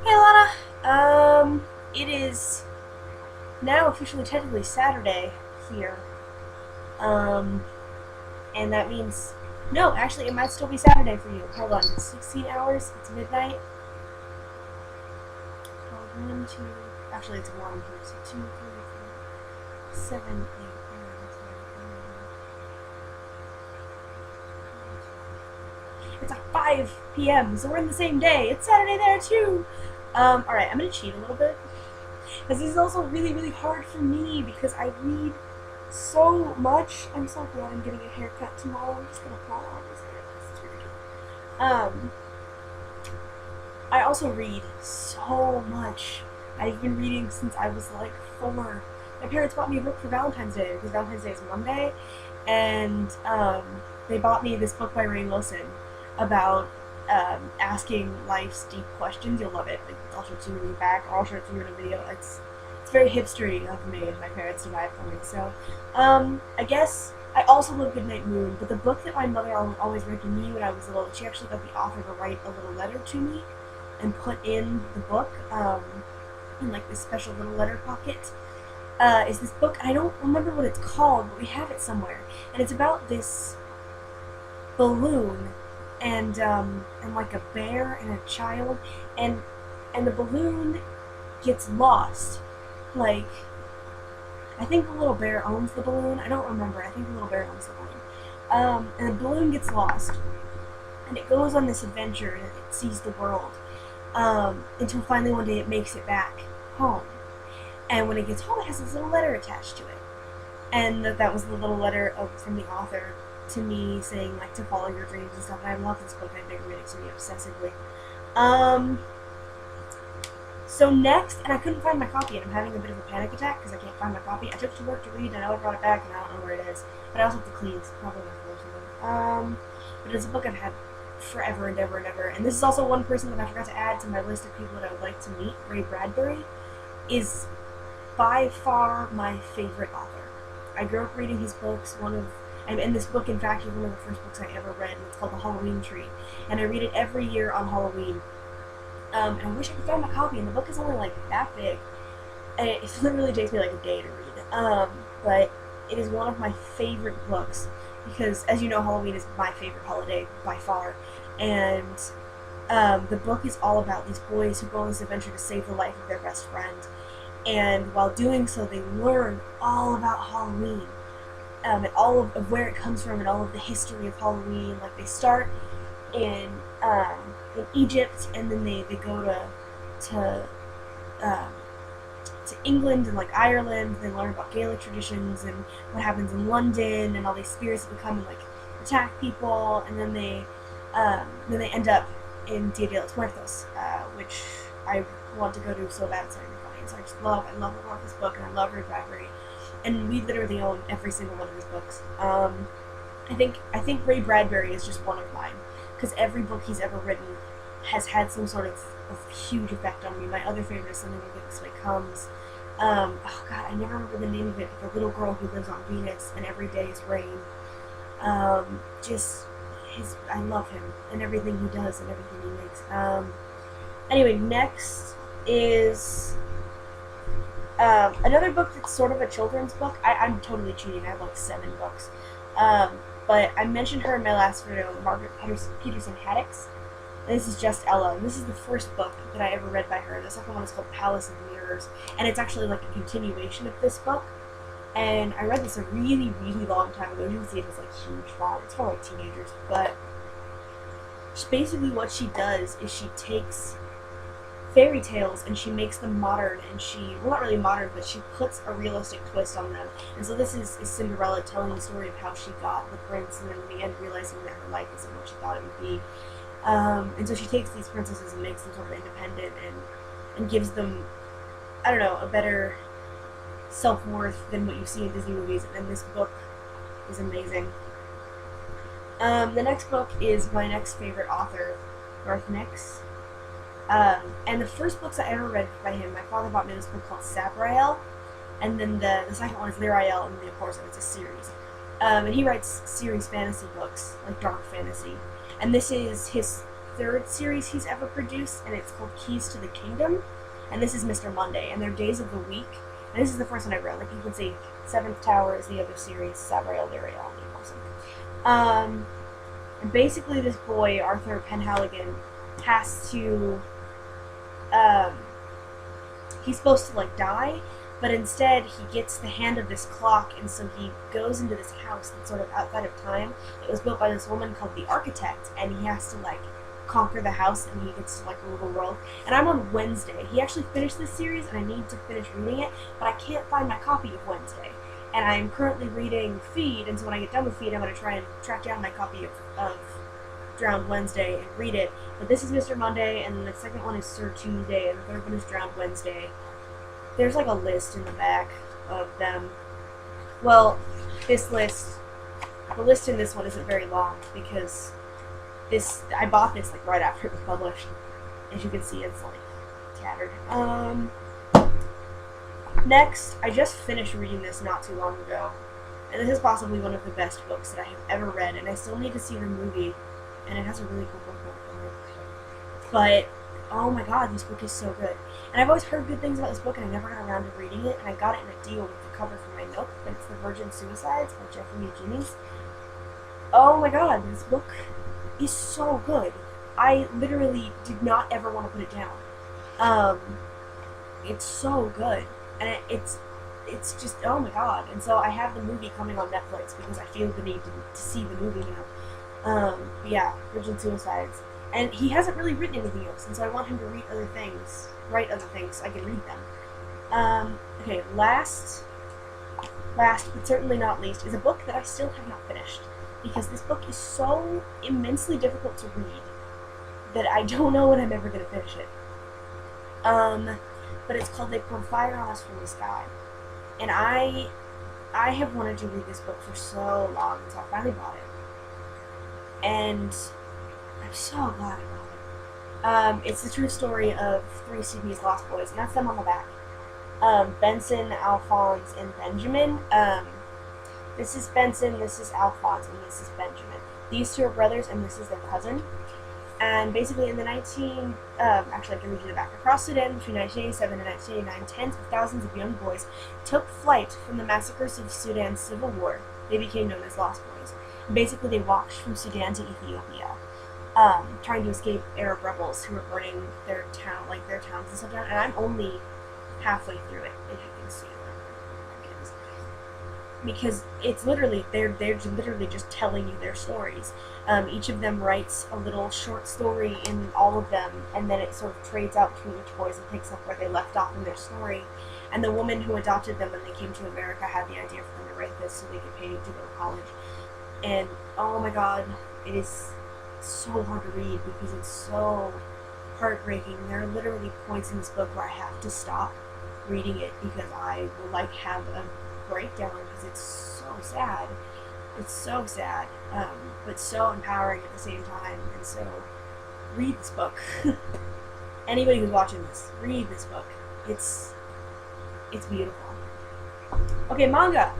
Hey Alanna, it is now officially technically Saturday here, um, and that means, no, actually it might still be Saturday for you. Hold on, 16 hours, it's midnight. One, two, actually it's one here, so 2, 3, 4, 7, 8, 9, 10, 11. It's like 5 p.m., so we're in the same day. It's Saturday there too. Alright, I'm gonna cheat a little bit. Because this is also really, really hard for me because I read so much. I'm so glad I'm getting a haircut tomorrow. I'm just gonna fall on this hair. This is ridiculous. Um, I also read so much. I've been reading since I was like 4. My parents bought me a book for Valentine's Day because Valentine's Day is Monday, and they bought me this book by Ray Wilson about asking life's deep questions. You'll love it. Like, I'll show it to you in the back, or I'll show it to you in a video. It's very hipstery of me and my parents to buy it for me. So, I guess I also love Goodnight Moon, but the book that my mother always read to me when I was little, she actually got the author to write a little letter to me and put in the book, in like this special little letter pocket. Is this book? I don't remember what it's called, but we have it somewhere, and it's about this balloon and like a bear and a child, and the balloon gets lost. Like, I think the little bear owns the balloon. I don't remember. I think the little bear owns the balloon. And the balloon gets lost, and it goes on this adventure, and it sees the world, until finally one day it makes it back home. And when it gets home, it has this little letter attached to it, and that was the little letter from the author to me saying like to follow your dreams and stuff. And I love this book. I've been reading it to me obsessively. So next, and I couldn't find my copy, and I'm having a bit of a panic attack because I can't find my copy. I took it to work to read, and I know I brought it back, and I don't know where it is. But I also have to clean. It's probably my floor somewhere. But it's a book I've had forever and ever and ever. And this is also one person that I forgot to add to my list of people that I would like to meet. Ray Bradbury is by far my favorite author. I grew up reading his books. And this book, in fact, is one of the first books I ever read, and it's called The Halloween Tree. And I read it every year on Halloween. And I wish I could find my copy, and the book is only like that big. And it literally takes me like a day to read. But it is one of my favorite books because, as you know, Halloween is my favorite holiday by far. And the book is all about these boys who go on this adventure to save the life of their best friend. And while doing so, they learn all about Halloween. And all of where it comes from and all of the history of Halloween. Like, they start in Egypt, and then they go to England and like Ireland. They learn about Gaelic traditions and what happens in London and all these spirits that come and like attack people. And then they end up in Dia de los Muertos, which I want to go to so bad it's not even funny. So I love this book, and I love Ray Bradbury. And we literally own every single one of his books. I think Ray Bradbury is just one of mine because every book he's ever written has had some sort of huge effect on me. My other favorite is Something Like This Way Comes. Oh God, I never remember the name of it. But the little girl who lives on Venus and every day is rain. I love him and everything he does and everything he makes. Anyway, next is another book that's sort of a children's book. I'm totally cheating. I have like 7 books. But I mentioned her in my last video, Margaret Peterson Haddix. And this is Just Ella. And this is the first book that I ever read by her. The second one is called Palace of Mirrors. And it's actually like a continuation of this book. And I read this a really, really long time ago. You can see it has like huge font. It's for like teenagers. But basically what she does is she takes fairy tales and she makes them modern, and well, not really modern, but she puts a realistic twist on them. And so this is Cinderella telling the story of how she got the prince, and then in the end realizing that her life isn't what she thought it would be. And so she takes these princesses and makes them sort of independent and gives them, I don't know, a better self-worth than what you see in Disney movies. And this book is amazing. The next book is my next favorite author, Garth Nix. And the first books I ever read by him, my father bought me this book called Sabriel, and then the second one is Lirael, and then of course it's a series. And he writes series fantasy books, like dark fantasy. And this is his third series he's ever produced, and it's called Keys to the Kingdom. And this is Mr. Monday, and they're days of the week. And this is the first one I read. Like, you can see Seventh Tower is the other series, Sabriel Dariel, and basically this boy, Arthur Penhaligon, has to, he's supposed to, like, die, but instead he gets the hand of this clock, and so he goes into this house that's sort of outside of time. It was built by this woman called the Architect, and he has to, like, conquer the house, and he gets to, like, rule the world. And I'm on Wednesday. He actually finished this series, and I need to finish reading it, but I can't find my copy of Wednesday. And I'm currently reading Feed, and so when I get done with Feed, I'm going to try and track down my copy of Drowned Wednesday and read it. But this is Mr. Monday, and the second one is Sir Tuesday, and the third one is Drowned Wednesday. There's like a list in the back of them. Well, this list, the list in this one isn't very long, because I bought this like right after it was published. As you can see, it's like tattered. Next, I just finished reading this not too long ago, and this is possibly one of the best books that I have ever read, and I still need to see the movie, and it has a really cool book in it. But, oh my god, this book is so good. And I've always heard good things about this book, and I never got around to reading it, and I got it in a deal with the cover for my Nook, and it's The Virgin Suicides by Jeffrey Eugenides. Oh my god, this book is so good. I literally did not ever want to put it down. It's so good. And it's just, oh my god. And so I have the movie coming on Netflix because I feel the need to see the movie now. But yeah, Virgin Suicides. And he hasn't really written anything else, and so I want him to write other things so I can read them. Okay, last but certainly not least is a book that I still have not finished, because this book is so immensely difficult to read that I don't know when I'm ever going to finish it. But it's called They Poured Fire on Us from the Sky. And I have wanted to read this book for so long, so I finally bought it. And I'm so glad I bought it. It's the true story of 3 Sudanese lost boys, and that's them on the back. Benson, Alphonse, and Benjamin. This is Benson, this is Alphonse, and this is Benjamin. These 2 are brothers, and this is their cousin. And basically in the actually I can read you the back. Across Sudan between 1987 and 1989, tens of thousands of young boys took flight from the massacres of Sudan's civil war. They became known as Lost Boys. And basically they walked from Sudan to Ethiopia, trying to escape Arab rebels who were burning their towns and stuff down. And I'm only halfway through it, as you can see. Because it's literally, they're literally just telling you their stories. Each of them writes a little short story in all of them, and then it sort of trades out between each boys and picks up where they left off in their story. And the woman who adopted them when they came to America had the idea for them to write this so they could pay to go to college. And oh my god, it is so hard to read because it's so heartbreaking. There are literally points in this book where I have to stop reading it because I will like have a breakdown because it's so sad. It's so sad, but so empowering at the same time. And so, read this book. Anybody who's watching this, read this book. It's beautiful. Okay, manga.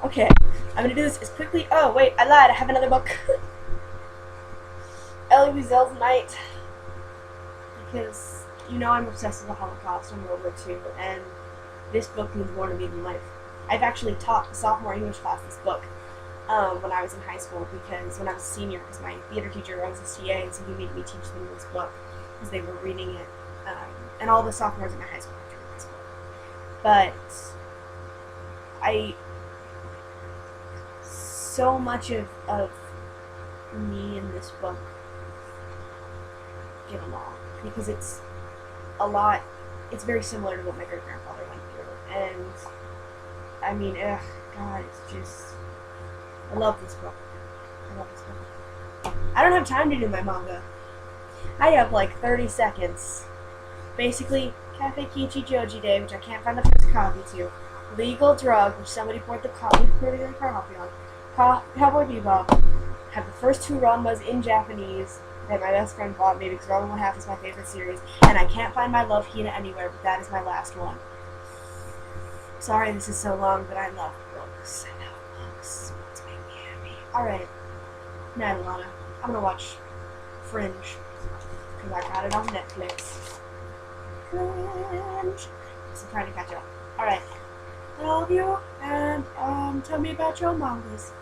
Okay, I'm gonna do this as quickly. Oh wait, I lied. I have another book. Elie Wiesel's Night, because you know I'm obsessed with the Holocaust and World War II, and this book means more to me than life. I've actually taught the sophomore English class this book when I was in high school, because when I was a senior, because my theater teacher was a CA, and so he made me teach them this book because they were reading it, and all the sophomores in my high school had to read this book. But so much of me in this book get along, because it's very similar to what my great-grandfather went through, and I mean, God, it's just, I love this book. I don't have time to do my manga. I have like 30 seconds. Basically, Cafe Kichi Joji Day, which I can't find the first copy to. Legal Drug, which somebody poured the coffee on. Cowboy Bebop. Have the first 2 Ranmas in Japanese that my best friend bought me because Ranma 1/2 is my favorite series. And I can't find my Love Hina anywhere, but that is my last one. Sorry this is so long, but I love books. I love books. Books make me happy. Alright. Night, Alanna. I'm gonna watch Fringe because I got it on Netflix. Fringe. So I'm trying to catch up. Alright. I love you, and tell me about your mangas.